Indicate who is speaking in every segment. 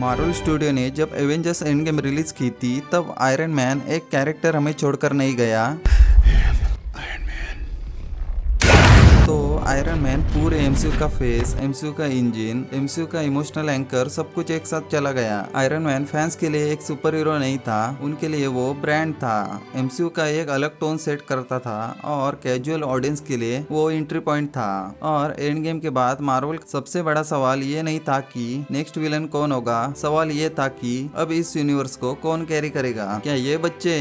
Speaker 1: Marvel studio ने जब Avengers end game release की थी तब आयरन मैन एक कैरेक्टर हमें छोड़कर नहीं गया। तो आयरन मैन पूरे एमसीयू का फेस, एमसीयू का इंजन, एमसीयू का इमोशनल एंकर सब कुछ एक साथ चला गया। आयरन मैन फैंस के लिए एक सुपर हीरो नहीं था, उनके लिए वो ब्रांड था। एमसीयू का एक अलग टोन सेट करता था और कैजुअल ऑडियंस के लिए वो एंट्री पॉइंट था। और एंड गेम के बाद मार्वल सबसे बड़ा सवाल ये नहीं था कि नेक्स्ट विलन कौन होगा, सवाल ये था कि अब इस यूनिवर्स को कौन कैरी करेगा, क्या ये बच्चे।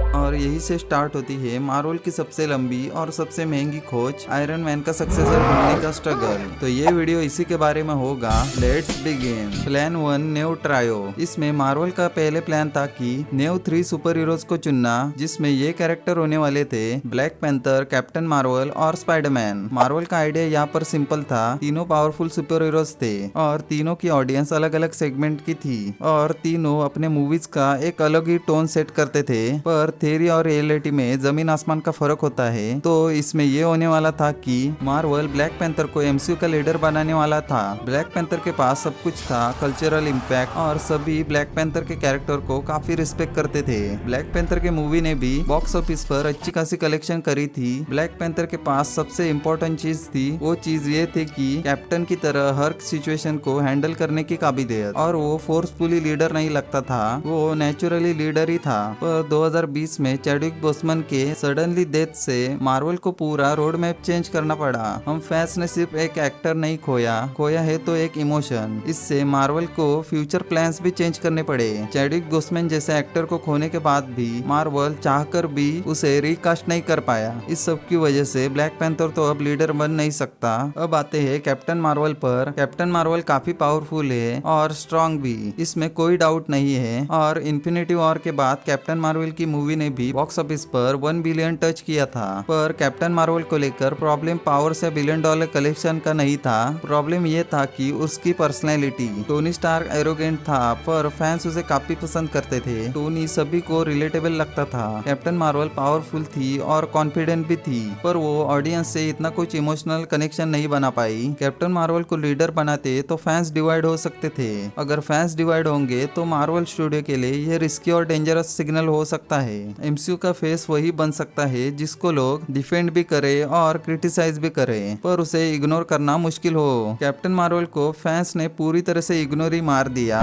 Speaker 1: और यही से स्टार्ट होती है मार्वल की सबसे लंबी और सबसे महंगी खोज, आयरन मैन का सक्सेसर ढूंढने का स्ट्रगल। तो ये वीडियो इसी के बारे में होगा। Let's begin. Plan 1 naive trio. इसमें मार्वल का पहले प्लान था कि नेव 3 सुपर हीरोज को चुनना, जिसमें ये कैरेक्टर होने वाले थे ब्लैक पैंथर, कैप्टन मार्वल और स्पाइडरमैन। मार्वल का आइडिया यहाँ पर सिंपल था, तीनों पावरफुल सुपर हीरोज थे और तीनों की ऑडियंस अलग अलग सेगमेंट की थी और तीनों अपने मूवीज का एक अलग ही टोन सेट करते थे। पर थ्योरी और रियलिटी में जमीन आसमान का फर्क होता है। तो इसमें ये होने वाला था कि मार्वल ब्लैक पैंथर को एमसीयू का लीडर बनाने वाला था। ब्लैक पैंथर के पास सब कुछ था, कल्चरल इम्पैक्ट, और सभी ब्लैक पैंथर के कैरेक्टर को काफी रिस्पेक्ट करते थे। ब्लैक पैंथर के मूवी ने भी बॉक्स ऑफिस पर अच्छी खासी कलेक्शन करी थी। ब्लैक पैंथर के पास सबसे इम्पोर्टेंट चीज थी, वो चीज ये थी कि कैप्टन की तरह हर सिचुएशन को हैंडल करने की काबिलियत। और वो फोर्सफुली लीडर नहीं लगता था, वो नेचुरली लीडर ही था। पर 2020 में चैडविक बोसमैन के सडनली डेथ से मार्वल को पूरा रोड मैप चेंज करना पड़ा। हम फैंस ने सिर्फ एक एक्टर नहीं खोया है तो एक इमोशन। इससे मार्वल को फ्यूचर प्लान्स भी चेंज करने पड़े। चैडविक बोसमैन जैसे एक्टर को खोने के बाद भी मार्वल चाहकर भी उसे रिकास्ट नहीं कर पाया। इस सब की वजह से ब्लैक पैंथर तो अब लीडर बन नहीं सकता। अब आते हैं कैप्टन मार्वल पर। कैप्टन मार्वल काफी पावरफुल है और स्ट्रॉन्ग भी, इसमें कोई डाउट नहीं है। और इन्फिनिटी वॉर के बाद कैप्टन मार्वल की मूवी ने भी बॉक्स ऑफिस पर 1 बिलियन टच किया था। पर कैप्टन मार्वल को लेकर प्रॉब्लम पावर से $1 बिलियन कलेक्शन का नहीं था, प्रॉब्लम ये था कि उसकी पर्सनैलिटी। टोनी स्टार्क एरोगेंट था पर फैंस उसे काफी पसंद करते थे। टोनी सभी को रिलेटेबल लगता था। कैप्टन मार्वल पावरफुल थी और कॉन्फिडेंट भी थी, पर वो ऑडियंस से इतना कुछ इमोशनल कनेक्शन नहीं बना पाई। कैप्टन मार्वल को लीडर बनाते तो फैंस डिवाइड हो सकते थे। अगर फैंस डिवाइड होंगे तो मार्वल स्टूडियो के लिए ये रिस्की और डेंजरस सिग्नल हो सकता है। एमसीयू का फेस वही बन सकता है जिसको लोग डिफेंड भी करे और क्रिटिसाइज भी करे, पर उसे इग्नोर करना मुश्किल हो। कैप्टन मार्वल को फैंस ने पूरी तरह से इग्नोर ही मार दिया।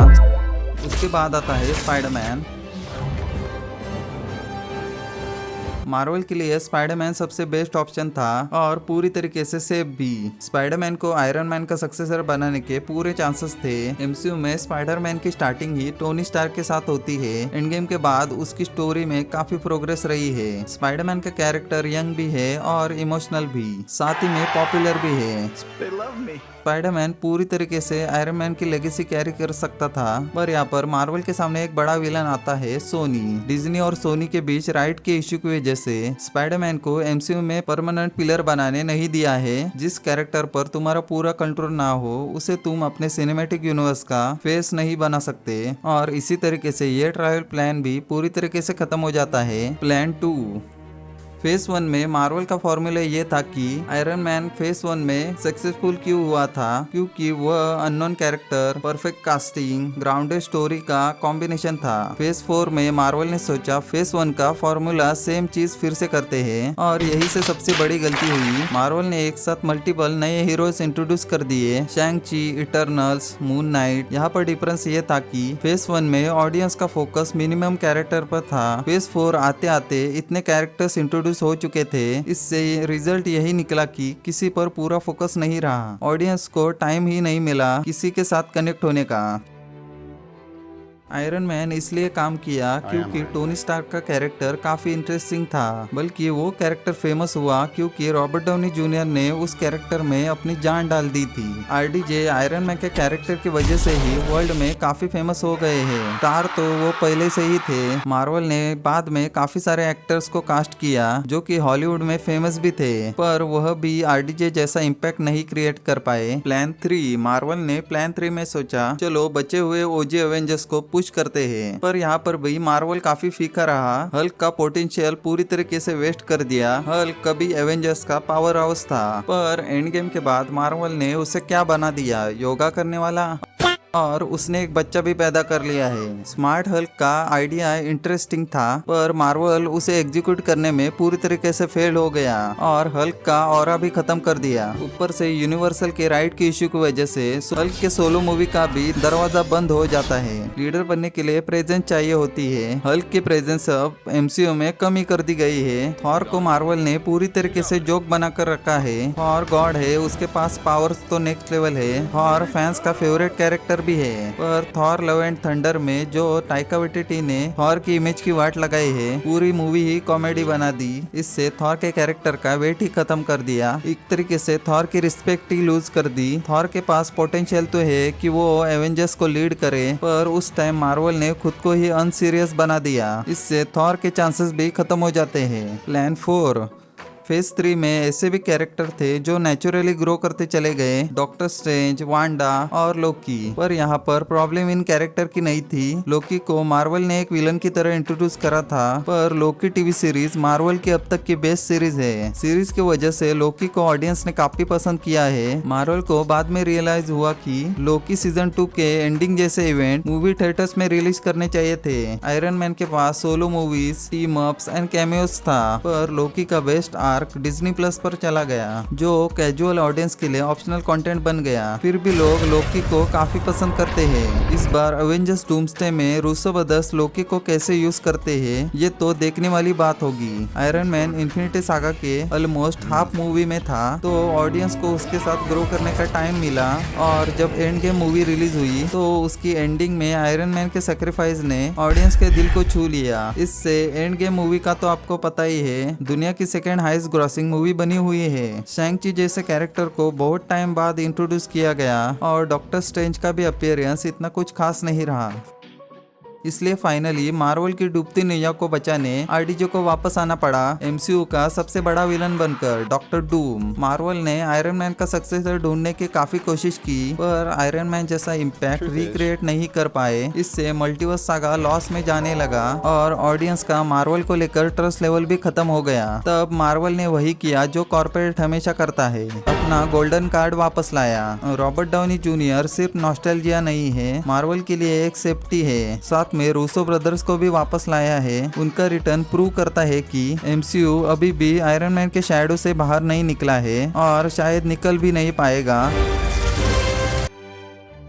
Speaker 1: उसके बाद आता है स्पाइडरमैन। मार्वल के लिए स्पाइडरमैन सबसे बेस्ट ऑप्शन था और पूरी तरीके से सेफ भी। स्पाइडरमैन को आयरन मैन का सक्सेसर बनाने के पूरे चांसेस थे। एमसीयू में स्पाइडरमैन की स्टार्टिंग ही टोनी स्टार्क के साथ होती है। एंड गेम के बाद उसकी स्टोरी में काफी प्रोग्रेस रही है। स्पाइडरमैन का कैरेक्टर यंग भी है और इमोशनल भी, साथ ही में पॉपुलर भी है। स्पाइडरमैन पूरी तरीके से आयरन मैन की लेगेसी कैरी कर सकता था। पर यहाँ पर मार्वल के सामने एक बड़ा विलन आता है, सोनी। डिज्नी और सोनी के बीच राइट के इश्यू की वजह से स्पाइडरमैन को एमसीयू में परमानेंट पिलर बनाने नहीं दिया है। जिस कैरेक्टर पर तुम्हारा पूरा कंट्रोल ना हो उसे तुम अपने सिनेमैटिक यूनिवर्स का फेस नहीं बना सकते। और इसी तरीके से ये ट्रायल प्लान भी पूरी तरीके से खत्म हो जाता है। प्लान 2। फेस 1 में मार्वल का फॉर्मूला ये था कि आयरन मैन फेस 1 में सक्सेसफुल क्यों हुआ था, क्योंकि वह unknown character, perfect casting, grounded story का कॉम्बिनेशन था। फेस 4 में मार्वल ने सोचा फेस 1 का फॉर्मूला सेम चीज फिर से करते हैं और यही से सबसे बड़ी गलती हुई। मार्वल ने एक साथ मल्टीपल नए हीरोज इंट्रोड्यूस कर दिए, शैंग-ची, इटर्नल्स, मून नाइट। यहाँ पर डिफरेंस ये था कि फेस 1 में ऑडियंस का फोकस मिनिमम कैरेक्टर पर था। फेस 4 आते आते इतने कैरेक्टर्स इंट्रोड्यूस हो चुके थे। इससे रिजल्ट यही निकला कि किसी पर पूरा फोकस नहीं रहा, ऑडियंस को टाइम ही नहीं मिला किसी के साथ कनेक्ट होने का। आयरन मैन इसलिए काम किया क्योंकि टोनी स्टार्क का कैरेक्टर काफी इंटरेस्टिंग था, बल्कि वो कैरेक्टर फेमस हुआ क्योंकि रॉबर्ट डाउनी जूनियर ने उस कैरेक्टर में अपनी जान डाल दी थी। आरडीजे आयरन मैन के कैरेक्टर की वजह से ही वर्ल्ड में काफी फेमस हो गए हैं। स्टार तो वो पहले से ही थे। मार्वल ने बाद में काफी सारे एक्टर्स को कास्ट किया जो कि हॉलीवुड में फेमस भी थे, पर वह भी आरडीजे जैसा इम्पैक्ट नहीं क्रिएट कर पाए। प्लान 3। मार्वल ने प्लान 3 में सोचा चलो बचे हुए ओजी एवेंजर्स को पुश करते हैं, पर यहाँ पर भी मार्वल काफी फीका रहा। हल्क का पोटेंशियल पूरी तरीके से वेस्ट कर दिया। हल्क कभी एवेंजर्स का पावर हाउस था, पर एंड गेम के बाद मार्वल ने उसे क्या बना दिया, योगा करने वाला। और उसने एक बच्चा भी पैदा कर लिया है। स्मार्ट हल्क का आइडिया इंटरेस्टिंग था, पर मार्वल उसे एग्जीक्यूट करने में पूरी तरीके से फेल हो गया और हल्क का ऑरा भी खत्म कर दिया। ऊपर से यूनिवर्सल के राइट की इश्यू की वजह से हल्क के सोलो मूवी का भी दरवाजा बंद हो जाता है। लीडर बनने के लिए प्रेजेंस चाहिए होती है। हल्क की प्रेजेंस अब एमसीयू में कम ही कर दी गई है। थॉर को मार्वल ने पूरी तरीके से जोक बनाकर रखा है। थॉर गॉड है, उसके पास पावर्स तो नेक्स्ट लेवल है। थॉर फैंस का फेवरेट कैरेक्टर भी है। पर थॉर लव एंड थंडर में जो टाइका वाइटिटी ने थॉर की इमेज की वाट लगाई है, पूरी मूवी ही कॉमेडी बना दी। इससे थॉर के कैरेक्टर का वेट ही खत्म कर दिया। एक तरीके से थॉर की रिस्पेक्ट ही लूज कर दी। थॉर के पास पोटेंशियल तो है कि वो एवेंजर्स को लीड करे, पर उस टाइम मार्वल ने खुद को ही अनसीरियस बना दिया। इससे थॉर के चांसेस भी खत्म हो जाते हैं। प्लान 4 फेज 3 में ऐसे भी कैरेक्टर थे जो नेचुरली ग्रो करते चले गए, डॉक्टर स्ट्रेंज, वांडा और लोकी। पर यहाँ पर प्रॉब्लम इन कैरेक्टर की नहीं थी। लोकी को मार्वल ने एक विलन की तरह इंट्रोड्यूस करा था, पर लोकी टीवी सीरीज मार्वल की अब तक की बेस्ट सीरीज है। सीरीज की वजह से लोकी को ऑडियंस ने काफी पसंद किया है। मार्वल को बाद में रियलाइज हुआ कि लोकी सीजन 2 के एंडिंग जैसे इवेंट मूवी थिएटर्स में रिलीज करने चाहिए थे। आयरन मैन के पास solo movies, team ups and cameos था, पर लोकी का बेस्ट डिज्नी प्लस पर चला गया, जो कैजुअल ऑडियंस के लिए ऑप्शनल कंटेंट बन गया। फिर भी लोग लोकी को काफी पसंद करते हैं। इस बार अवेंजर्स डूम्सडे में रूसो ब्रदर्स लोकी को कैसे यूज करते हैं, ये तो देखने वाली बात होगी। आयरन मैन इन्फिनिटी सागा के ऑलमोस्ट हाफ मूवी में था, तो ऑडियंस को उसके साथ ग्रो करने का टाइम मिला। और जब एंड गेम मूवी रिलीज हुई तो उसकी एंडिंग में आयरन मैन के सेक्रीफाइस ने ऑडियंस के दिल को छू लिया। इससे एंड गेम मूवी का तो आपको पता ही है, दुनिया की सेकेंड हाईएस्ट ग्रॉसिंग मूवी बनी हुई है। शैंग-ची जैसे कैरेक्टर को बहुत टाइम बाद इंट्रोड्यूस किया गया और डॉक्टर स्ट्रेंज का भी अपीयरेंस इतना कुछ खास नहीं रहा। इसलिए फाइनली मार्वल की डूबती नैया को बचाने आरडीजे को वापस आना पड़ा, एमसीयू का सबसे बड़ा विलन बनकर, डॉक्टर डूम। मार्वल ने आयरन मैन का सक्सेसर ढूंढने की काफी कोशिश की, पर आयरन मैन जैसा इम्पैक्ट रिक्रिएट नहीं कर पाए। इससे मल्टीवर्स सागा लॉस में जाने लगा और ऑडियंस का मार्वल को लेकर ट्रस्ट लेवल भी खत्म हो गया। तब मार्वल ने वही किया जो कॉर्पोरेट हमेशा करता है, अपना गोल्डन कार्ड वापस लाया। रॉबर्ट डाउनी जूनियर सिर्फ नॉस्टैल्जिया नहीं है, मार्वल के लिए एक सेफ्टी है। साथ में रूसो ब्रदर्स को भी वापस लाया है। उनका रिटर्न प्रूव करता है कि एमसीयू अभी भी आयरन मैन के शैडो से बाहर नहीं निकला है और शायद निकल भी नहीं पाएगा।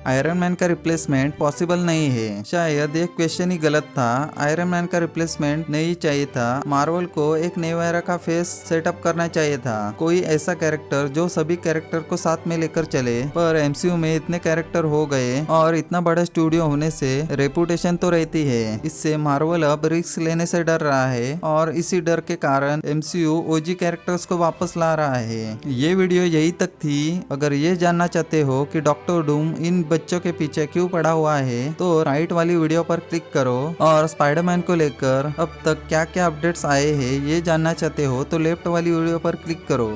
Speaker 1: आयरन मैन का रिप्लेसमेंट पॉसिबल नहीं है। शायद एक क्वेश्चन ही गलत था। आयरन मैन का रिप्लेसमेंट नहीं चाहिए था। मार्वल को एक नए एरा का फेस सेटअप करना चाहिए था, कोई ऐसा कैरेक्टर जो सभी कैरेक्टर को साथ में लेकर चले। पर एमसीयू में इतने कैरेक्टर हो गए और इतना बड़ा स्टूडियो होने से रेपुटेशन तो रहती है। इससे मार्वल अब रिस्क लेने से डर रहा है और इसी डर के कारण एमसीयू ओजी कैरेक्टर्स को वापस ला रहा है। ये वीडियो यही तक थी। अगर ये जानना चाहते हो कि डॉक्टर डूम इन बच्चों के पीछे क्यों पड़ा हुआ है, तो राइट वाली वीडियो पर क्लिक करो। और स्पाइडरमैन को लेकर अब तक क्या क्या अपडेट्स आए हैं ये जानना चाहते हो तो लेफ्ट वाली वीडियो पर क्लिक करो।